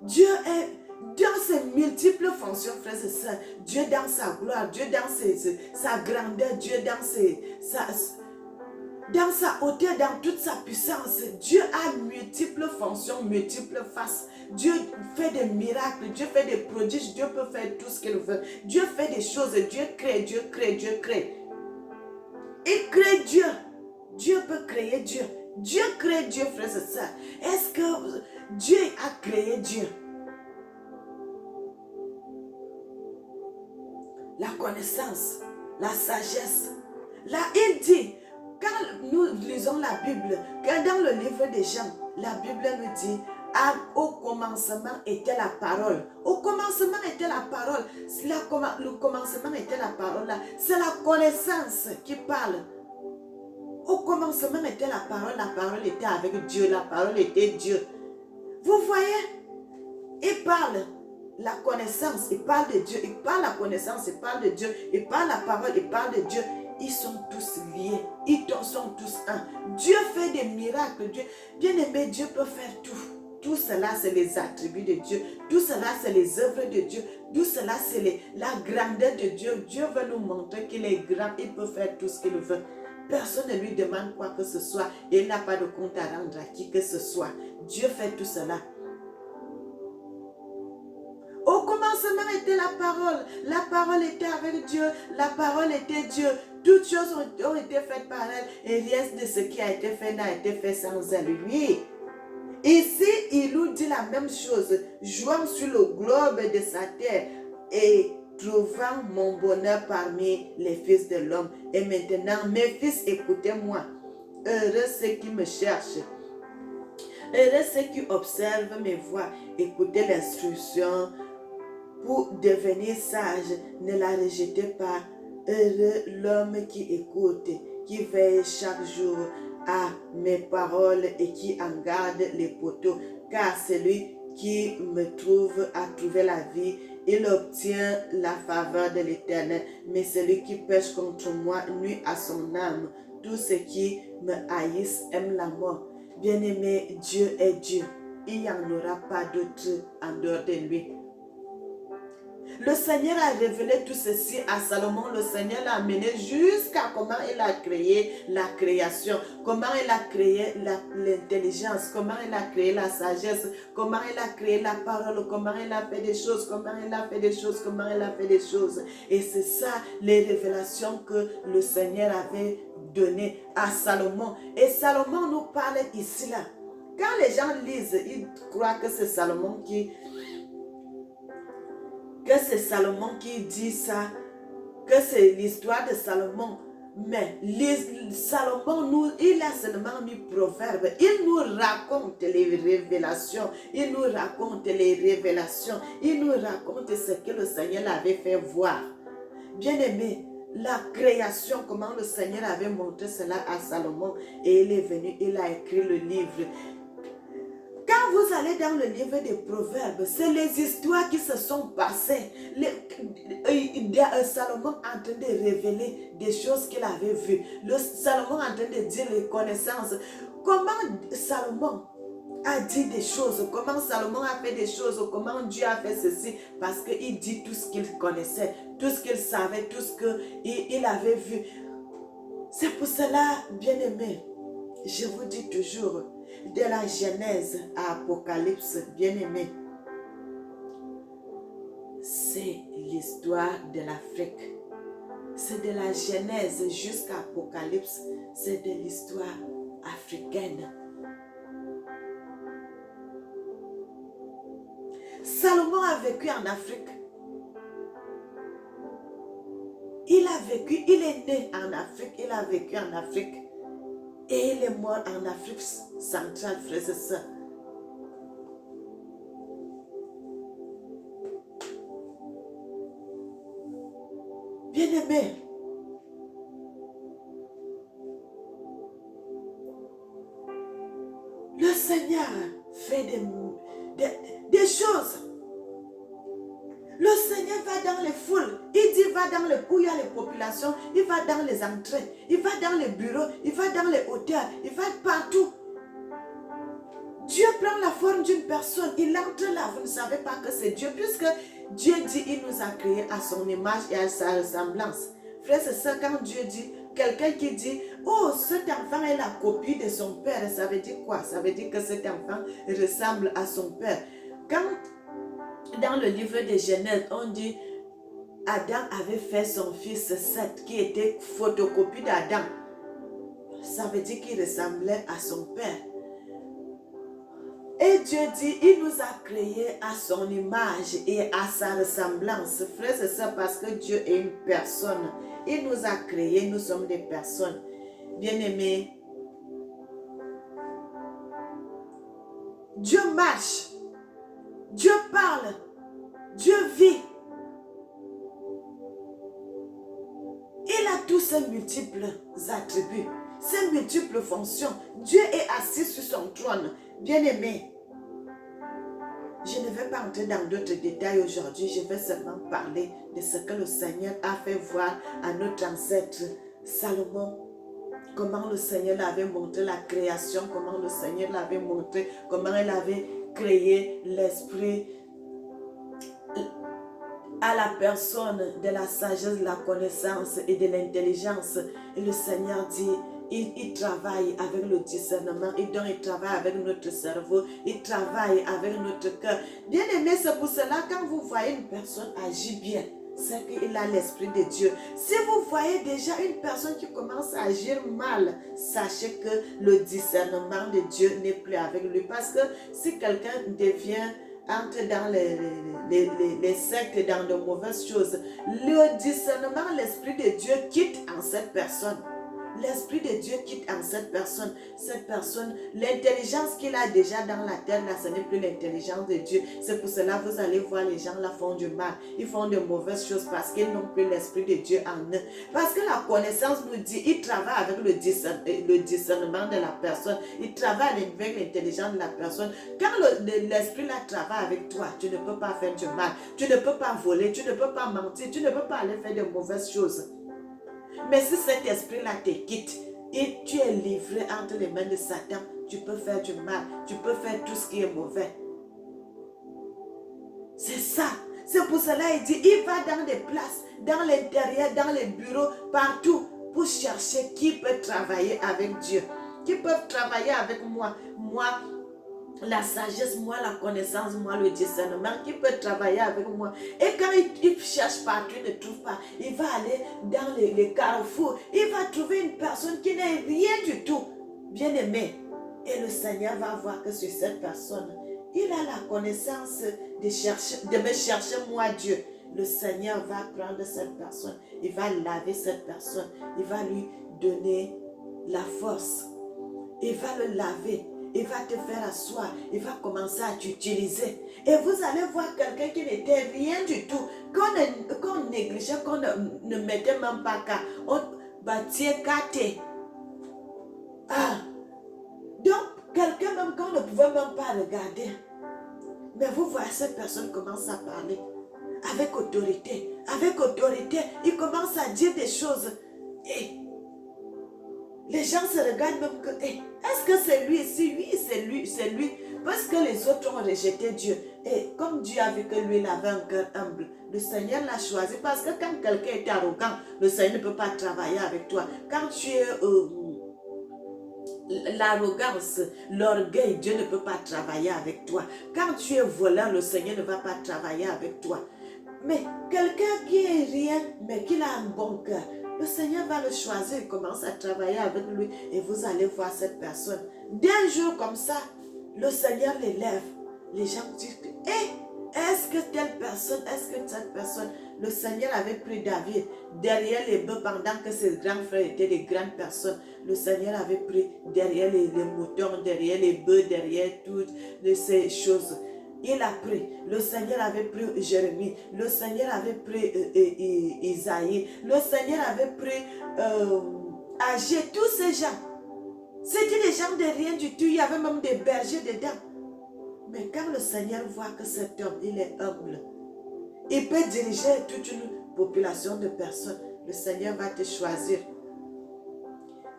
Dieu est dans ses multiples fonctions, frères et sœurs. Dieu dans sa gloire, Dieu dans sa grandeur, Dieu dans sa hauteur, dans toute sa puissance. Dieu a multiples fonctions, multiples faces. Dieu fait des miracles, Dieu fait des prodiges, Dieu peut faire tout ce qu'il veut. Dieu fait des choses, Dieu crée, Dieu crée, Dieu crée. Il crée Dieu. Dieu peut créer Dieu. Dieu crée Dieu, frères et sœurs. Est-ce que Dieu a créé Dieu? La connaissance, la sagesse. Là, il dit, quand nous lisons la Bible, que dans le livre des Jean, la Bible nous dit, au commencement était la parole. Au commencement était la parole. Le commencement était la parole. C'est la connaissance qui parle. Au commencement était la parole était avec Dieu, la parole était Dieu. Vous voyez, il parle la connaissance, il parle de Dieu, il parle la connaissance, il parle de Dieu, il parle la parole, il parle de Dieu. Ils sont tous liés, ils sont tous un. Dieu fait des miracles, Dieu, bien aimé, Dieu peut faire tout. Tout cela, c'est les attributs de Dieu. Tout cela, c'est les œuvres de Dieu. Tout cela, c'est la grandeur de Dieu. Dieu veut nous montrer qu'il est grand, il peut faire tout ce qu'il veut. Personne ne lui demande quoi que ce soit et il n'a pas de compte à rendre à qui que ce soit. Dieu fait tout cela. Au commencement était la parole était avec Dieu, la parole était Dieu. Toutes choses ont été faites par elle et rien de ce qui a été fait n'a été fait sans elle. Oui. Ici, il nous dit la même chose, jouant sur le globe de sa terre et trouvant mon bonheur parmi les fils de l'homme. Et maintenant, mes fils, écoutez-moi. Heureux ceux qui me cherchent. Heureux ceux qui observent mes voies. Écoutez l'instruction pour devenir sage, ne la rejetez pas. Heureux l'homme qui écoute, qui veille chaque jour à mes paroles et qui en garde les poteaux, car celui qui me trouve a trouvé la vie, il obtient la faveur de l'Éternel, mais celui qui pêche contre moi nuit à son âme. Tous ceux qui me haïssent aiment la mort. Bien-aimé, Dieu est Dieu. Il n'y en aura pas d'autre en dehors de lui. Le Seigneur a révélé tout ceci à Salomon. Le Seigneur l'a amené jusqu'à comment il a créé la création, comment il a créé l'intelligence, comment il a créé la sagesse, comment il a créé la parole, comment il a fait des choses, comment il a fait des choses, comment il a fait des choses. Et c'est ça les révélations que le Seigneur avait données à Salomon. Et Salomon nous parle ici là. Quand les gens lisent, ils croient que c'est Salomon qui dit ça, que c'est l'histoire de Salomon. Mais Salomon, il a seulement mis proverbe. Il nous raconte les révélations. Il nous raconte les révélations. Il nous raconte ce que le Seigneur avait fait voir. Bien-aimé, la création, comment le Seigneur avait montré cela à Salomon. Et il est venu, il a écrit le livre. Quand vous allez dans le livre des Proverbes, c'est les histoires qui se sont passées. Salomon en train de révéler des choses qu'il avait vues. Salomon en train de dire les connaissances. Comment Salomon a dit des choses, comment Salomon a fait des choses, comment Dieu a fait ceci, parce qu'il dit tout ce qu'il connaissait, tout ce qu'il savait, tout ce qu'il avait vu. C'est pour cela, bien-aimé, je vous dis toujours, de la Genèse à Apocalypse, bien-aimé, c'est l'histoire de l'Afrique. C'est de la Genèse jusqu'à Apocalypse, c'est de l'histoire africaine. Salomon a vécu en Afrique. Il est né en Afrique, il a vécu en Afrique. Et il est mort en Afrique centrale, frères et sœurs. Bien-aimé, le Seigneur fait des choses. Le Seigneur va dans les foules, il dit va dans les où il y a les populations, il va dans les entrées, il va dans les bureaux, il va dans les hôtels, il va partout. Dieu prend la forme d'une personne, il entre là, vous ne savez pas que c'est Dieu, puisque Dieu dit il nous a créés à son image et à sa ressemblance. Frère, c'est ça quand Dieu dit, quelqu'un qui dit, oh cet enfant est la copie de son père, ça veut dire quoi? Ça veut dire que cet enfant ressemble à son père. Quand dans le livre de Genèse, on dit Adam avait fait son fils Seth qui était photocopie d'Adam. Ça veut dire qu'il ressemblait à son père. Et Dieu dit, il nous a créés à son image et à sa ressemblance. Frère, c'est ça parce que Dieu est une personne. Il nous a créés, nous sommes des personnes. Bien-aimés, Dieu marche. Dieu parle, Dieu vit. Il a tous ses multiples attributs, ses multiples fonctions. Dieu est assis sur son trône. Bien-aimé, je ne vais pas entrer dans d'autres détails aujourd'hui. Je vais seulement parler de ce que le Seigneur a fait voir à notre ancêtre Salomon. Comment le Seigneur l'avait montré la création, comment le Seigneur l'avait montré, comment il avait créé l'esprit à la personne de la sagesse, de la connaissance et de l'intelligence. Et le Seigneur dit, il travaille avec le discernement, et donc il travaille avec notre cerveau, il travaille avec notre cœur. Bien aimé, c'est pour cela quand vous voyez une personne agir bien, c'est qu'il a l'esprit de Dieu. Si vous voyez déjà une personne qui commence à agir mal, sachez que le discernement de Dieu n'est plus avec lui. Parce que si quelqu'un entre dans les sectes, dans de mauvaises choses, le discernement, l'esprit de Dieu quitte en cette personne. l'Esprit de Dieu quitte en cette personne. Cette personne, l'intelligence qu'il a déjà dans la terre, là, ce n'est plus l'intelligence de Dieu. C'est pour cela que vous allez voir les gens là font du mal. Ils font de mauvaises choses parce qu'ils n'ont plus l'Esprit de Dieu en eux. Parce que la connaissance nous dit, il travaille avec le discernement de la personne. Il travaille avec l'intelligence de la personne. Quand l'Esprit là travaille avec toi, tu ne peux pas faire du mal. Tu ne peux pas voler, tu ne peux pas mentir, tu ne peux pas aller faire de mauvaises choses. Mais si cet esprit-là te quitte et tu es livré entre les mains de Satan, tu peux faire du mal, tu peux faire tout ce qui est mauvais. C'est ça. C'est pour cela qu'il dit, il va dans des places, dans l'intérieur, dans les bureaux, partout, pour chercher qui peut travailler avec Dieu. Qui peuvent travailler avec moi. Moi, la sagesse, moi, la connaissance, moi, le discernement, qui peut travailler avec moi. Et quand il cherche partout, il ne trouve pas, il va aller dans les carrefours, il va trouver une personne qui n'est rien du tout, bien aimé. Et le Seigneur va voir que sur cette personne, il a la connaissance de me chercher, moi, Dieu. Le Seigneur va prendre cette personne, il va laver cette personne, il va lui donner la force, il va le laver. Il va te faire asseoir, il va commencer à t'utiliser. Et vous allez voir quelqu'un qui n'était rien du tout, qu'on négligeait, qu'on ne mettait même pas qu'à. On bâtait qu'à. Ah! Donc, quelqu'un même qu'on ne pouvait même pas regarder. Mais vous voyez, cette personne commence à parler avec autorité. Avec autorité, il commence à dire des choses. Et les gens se regardent même que, est-ce que c'est lui ici? Oui, c'est lui, c'est lui. Parce que les autres ont rejeté Dieu. Et comme Dieu a vu que lui, il avait un cœur humble, le Seigneur l'a choisi. Parce que quand quelqu'un est arrogant, le Seigneur ne peut pas travailler avec toi. Quand tu es l'arrogance, l'orgueil, Dieu ne peut pas travailler avec toi. Quand tu es voleur, le Seigneur ne va pas travailler avec toi. Mais quelqu'un qui est rien, mais qui a un bon cœur, le Seigneur va le choisir, il commence à travailler avec lui et vous allez voir cette personne. D'un jour comme ça, le Seigneur l'élève. Les gens disent, est-ce que telle personne, est-ce que cette personne, le Seigneur avait pris David derrière les bœufs pendant que ses grands frères étaient des grandes personnes. Le Seigneur avait pris derrière les moutons, derrière les bœufs, derrière toutes ces choses. Il a pris, le Seigneur avait pris Jérémie, le Seigneur avait pris Isaïe, le Seigneur avait pris Agé, tous ces gens. C'était des gens de rien du tout, il y avait même des bergers dedans. Mais quand le Seigneur voit que cet homme, il est humble, il peut diriger toute une population de personnes, le Seigneur va te choisir.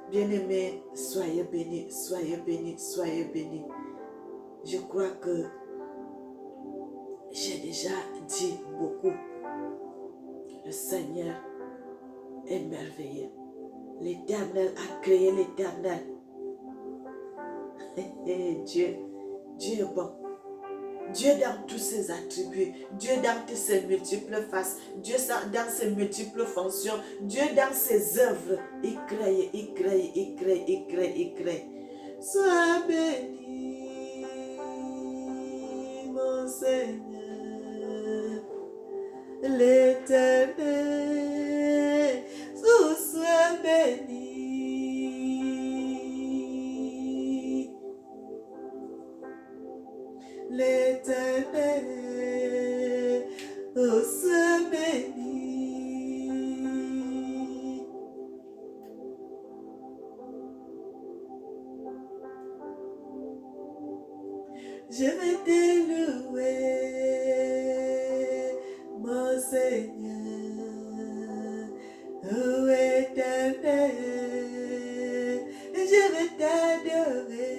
Bien-aimés, soyez bénis, soyez bénis, soyez bénis. Je crois que j'ai déjà dit beaucoup. Le Seigneur est merveilleux. L'Éternel a créé l'Éternel. Dieu est bon. Dieu dans tous ses attributs, Dieu dans ses multiples faces, Dieu dans ses multiples fonctions, Dieu dans ses œuvres. Il crée, il crée, il crée, il crée, il crée. Sois béni, mon Seigneur. L'Éternel, sois béni. L'Éternel, sois béni. Je vais te louer, mon Seigneur, ô Éternel, je vais t'adorer.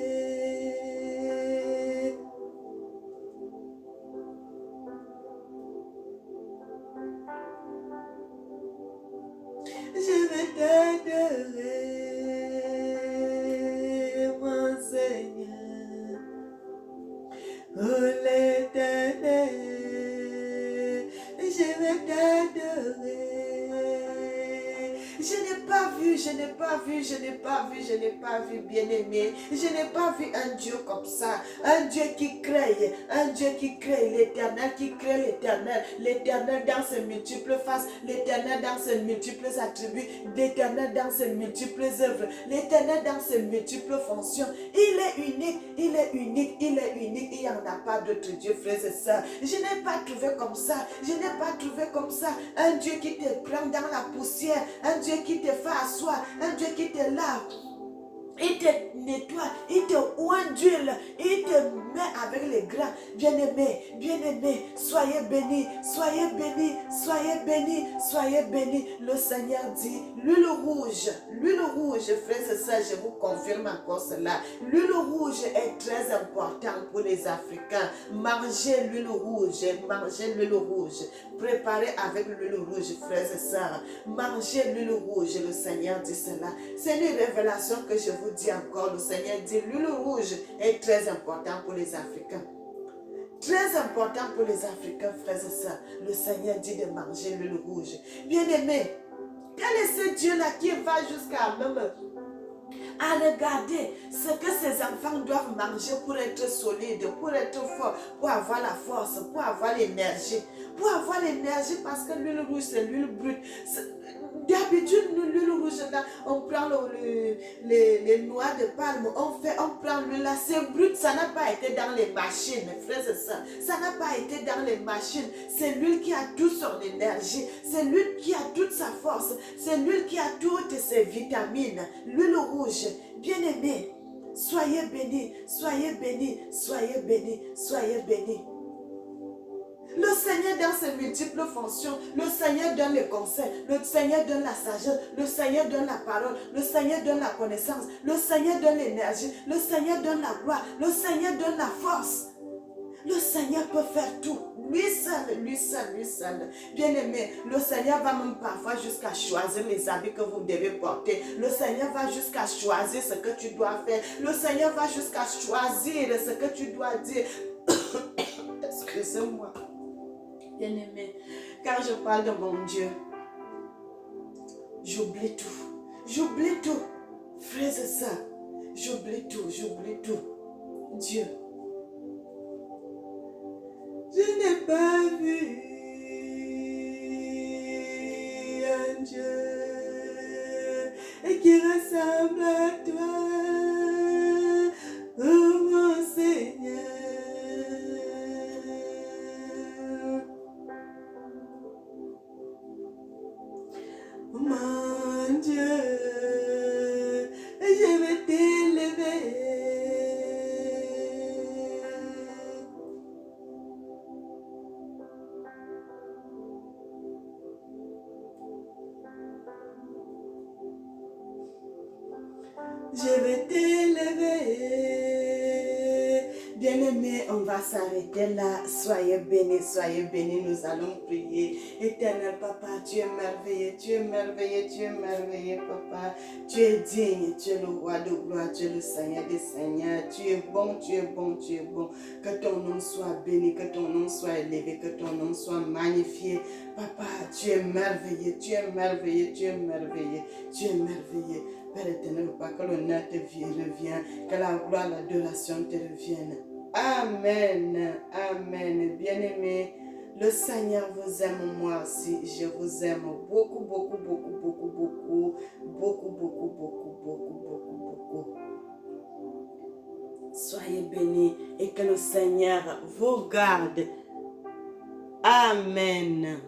Je vais t'adorer, mon Seigneur. Oh l'Éternel, je vais t'adorer. Je n'ai pas vu, bien-aimé. Je n'ai pas vu un Dieu comme ça. Un Dieu qui crée, l'éternel qui crée l'éternel. L'éternel dans ses multiples faces, l'éternel dans ses multiples attributs, l'éternel dans ses multiples œuvres, l'éternel dans ses multiples fonctions. Il est unique, il est unique, il est unique. Il n'y en a pas d'autre Dieu, frères et sœurs. Je n'ai pas trouvé comme ça. Je n'ai pas trouvé comme ça un Dieu qui te prend dans la poussière, un Dieu qui te fait asseoir, un Dieu qui te lave. Il te nettoie, il te oint d'huile, il te met avec les grains. Bien-aimé, soyez bénis, soyez bénis, soyez bénis, soyez bénis. Le Seigneur dit, l'huile rouge, frères et sœurs, je vous confirme encore cela. L'huile rouge est très importante pour les Africains. Mangez l'huile rouge, Préparez avec l'huile rouge, frères et sœurs. Mangez l'huile rouge, le Seigneur dit cela. C'est une révélation que je vous dis encore. Le Seigneur dit l'huile rouge est très important pour les Africains. Très important pour les Africains, frères et sœurs. Le Seigneur dit de manger l'huile rouge. Bien-aimé, quel est ce Dieu-là qui va jusqu'à même à regarder ce que ces enfants doivent manger pour être solides, pour être forts, pour avoir la force, pour avoir l'énergie. Pour avoir l'énergie, parce que l'huile rouge, c'est l'huile brute. D'habitude, l'huile rouge, là, on prend les noix de palme, on prend l'huile là, c'est brut, ça n'a pas été dans les machines, frères et sœurs. Ça n'a pas été dans les machines. C'est l'huile qui a toute son énergie, c'est l'huile qui a toute sa force, c'est l'huile qui a toutes ses vitamines. L'huile rouge, bien-aimé, soyez bénis, soyez bénis, soyez bénis, soyez bénis. Le Seigneur dans ses multiples fonctions, le Seigneur donne les conseils, le Seigneur donne la sagesse, le Seigneur donne la parole, le Seigneur donne la connaissance, le Seigneur donne l'énergie, le Seigneur donne la gloire, le Seigneur donne la force. Le Seigneur peut faire tout, lui seul. Bien-aimé, le Seigneur va même parfois jusqu'à choisir les habits que vous devez porter. Le Seigneur va jusqu'à choisir ce que tu dois faire. Le Seigneur va jusqu'à choisir ce que tu dois dire. Excusez-moi. Bien-aimé, quand je parle de mon Dieu, j'oublie tout. J'oublie tout. Frères et sœurs, j'oublie tout. Dieu. Je n'ai pas vu un Dieu qui ressemble à toi, oh mon Seigneur. Mon Dieu, je vais t'élever. Je vais t'élever. Bien-aimés, on va s'arrêter là. Soyez bénis, nous allons prier. Éternel Papa, tu es merveilleux, Papa. Tu es digne, tu es le roi de gloire, tu es le Seigneur des Seigneurs. Tu es bon. Que ton nom soit béni, que ton nom soit élevé, que ton nom soit magnifié. Papa, tu es merveilleux. Père éternel, Papa, que l'honneur te revienne, que la gloire, l'adoration te revienne. Amen. Bien-aimés, le Seigneur vous aime, moi aussi, je vous aime beaucoup. Soyez bénis et que le Seigneur vous garde. Amen.